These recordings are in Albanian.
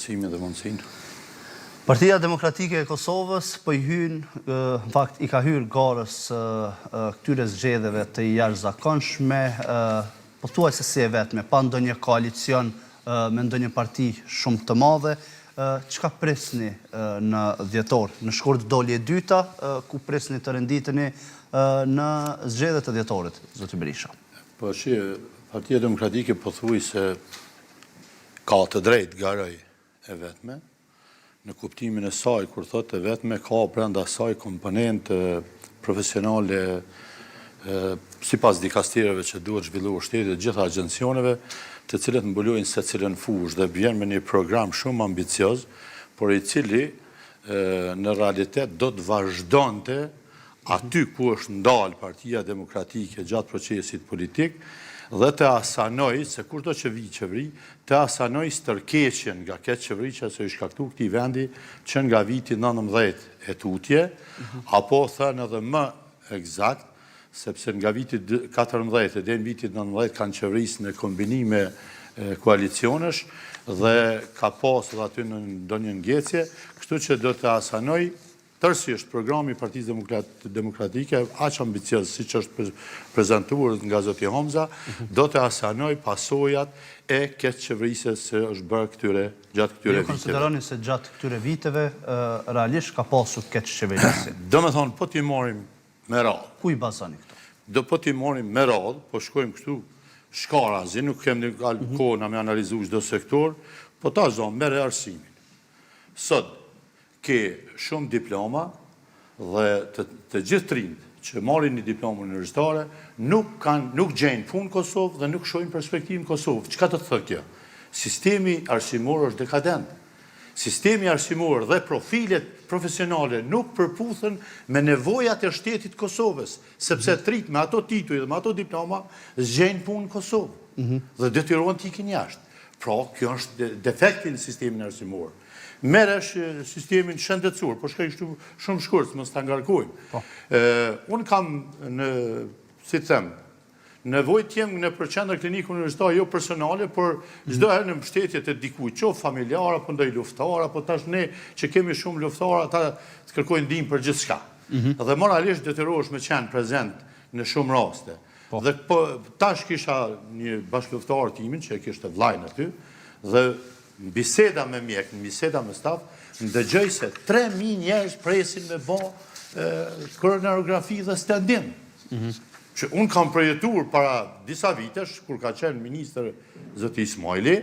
Dhe mundësinë. Partia Demokratike e Kosovës po i hyn, në fakt i ka hyrë garës këtyre zgjedhjeve të jashtëzakonshme, pothuajse si e vetme, pa ndonjë koalicion me ndonjë parti shumë të madhe. Çka presni në dhjetor? Në shkurt doli e dyta, ku presni të renditeni në zgjedhjet e dhjetorit, zoti Berisha? Po Partia Demokratike pothuajse ka të drejtë garoj e vetme, në kuptimin e saj, kur thotë e vetme, ka brenda saj komponentë profesionale sipas dikastereve që duhet zhvilluar shteti dhe gjitha agjencioneve, të cilët mbulojnë secilën fushë dhe vjen me një program shumë ambicioz, por i cili në realitet do të vazhdonte aty ku është ndalë Partia Demokratike gjatë procesit politik, dhe të asanoj, se kur do që vi qeveri, të asanoj stërkeqen nga këtë qeveri që se i shkaktu këti vendi që nga viti 19 e tutje, apo thënë edhe më egzakt, sepse nga viti 14 e dhe në viti 19 kanë qeveris në kombinime koalicionësh dhe ka pas dhe aty në ndonjë ngecje, kështu që do të asanoj tërësisht programi Partisë Demokratike, aq ambicioz si që është prezentuar nga zoti Homza, do të asanoj pasojat e këtë qeverisë se është bërë gjatë këtyre viteve. Ju konsideroni se gjatë këtyre viteve realisht ka pasur këtë qeverisë? Do me thonë, po t'i morim me radhë. Ku i bazoni këto? Do po t'i morim me radhë, po shkojmë kështu shkarazi, nuk kem një kohë na me analizu çdo sektor, po ta zonë mere arsimin. Sot, ke shumë diploma dhe të gjithë trinjt që marrin një diplomë universitare nuk gjenë punë në Kosovë dhe nuk shohin perspektivë në Kosovë. Çka të thotë kjo? Sistemi arsimor është dekadent. Sistemi arsimor dhe profilet profesionale nuk përputhen me nevojat e shtetit Kosovës, sepse trit me ato tituj dhe me ato diploma zgjenë punë në Kosovë dhe detyrohen t'i ikin jashtë. Pra, kjo është defekti në sistemin arsimor. Meresh sistemin shëndetësor, po shkaj shumë shkurt, mos ta ngarkojmë. Unë kam si të them, nevojë të jem në përqendër klinikë universitare jo personale, por çdo herë në mbështetje të dikujt, qoftë familjar apo ndaj luftar, apo tash ne që kemi shumë luftar, ata të kërkojnë ndihmë për gjithçka. Dhe moralisht detyrohesh me qenë prezent në shumë raste. Dhe tash kisha një bashkëluftar timin që e kishte vllajën aty dhe në biseda me mjek, në biseda me staf, në dëgjoj se 3.000 njerëz presin me bo koronarografi dhe stendim. Që unë kam përjetuar para disa vitesh, kur ka qenë minister zoti Ismaili,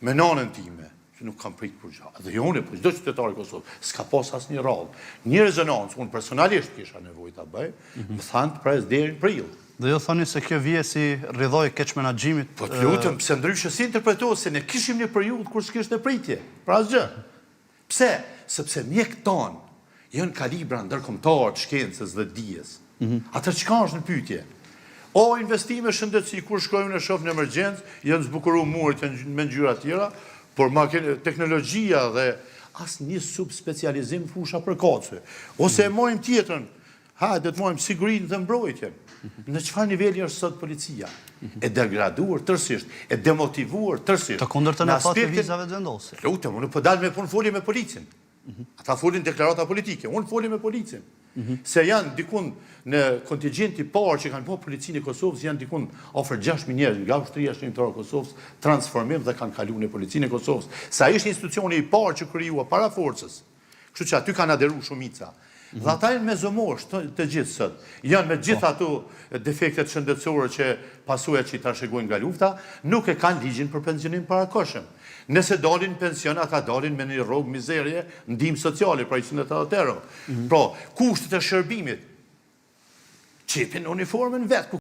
me nanën time, që nuk kam prit për gjatë. Dhe jone, po çdo qytetar i Kosovë, s'ka pas as një radhë. Një rezonancë, unë personalisht kisha nevojë ta bëj, më thanë të pres deri në prill. Dhe jo thoni se kjo vije si rridhoj keq menaxhimit? Po të lutëm, pse ndryshe si interpretohet se ne kishim një periudhë kur s'kishte pritje. Pra asgjë. Pse? Sepse mjekët tonë janë kalibra ndërkombëtar të shkencës dhe dijes. Atë çka është në pyetje? O investime shëndetësi, kur shkojmë në shoh në emergjencë, janë zbukuruar muret me ngjyra të tjera, por teknologjia dhe asnjë subspecializim fusha përkatëse. Ose e mojmë tjetrën, do të mojmë sigurinë dhe mbrojtjen. Në çfarë niveli është sot policia? E degraduar tërësisht, e demotivuar tërësisht. Të kundërtën e fatë vizave të vendosur. Lutem, unë po dal me punë folje me policin. Ata folin deklarata politike, unë folje me policin. Se janë dikun në kontingjent i parë që kanë po policinë e Kosovës, janë dikun afër 6.000 njerëz nga ushtria shënimtare e Kosovës, transformim dhe kanë kaluar në policinë e Kosovës. Sa ishte institucioni i parë që krijua para forcës. Kështu që aty kanë aderuar shumica. Dhe ata janë me zomosh të gjithë sot. Janë me gjithë ato defektet shëndetësore që pasojat që i trashëgojnë nga lufta, nuk e kanë ligjin për pensionim parakohshëm. Nëse dalin pension, ata dalin me një rrogë mizerje, ndihmë sociale, pra i qytetarëve. Pra, kushtet e shërbimit, qepin uniformën vetë.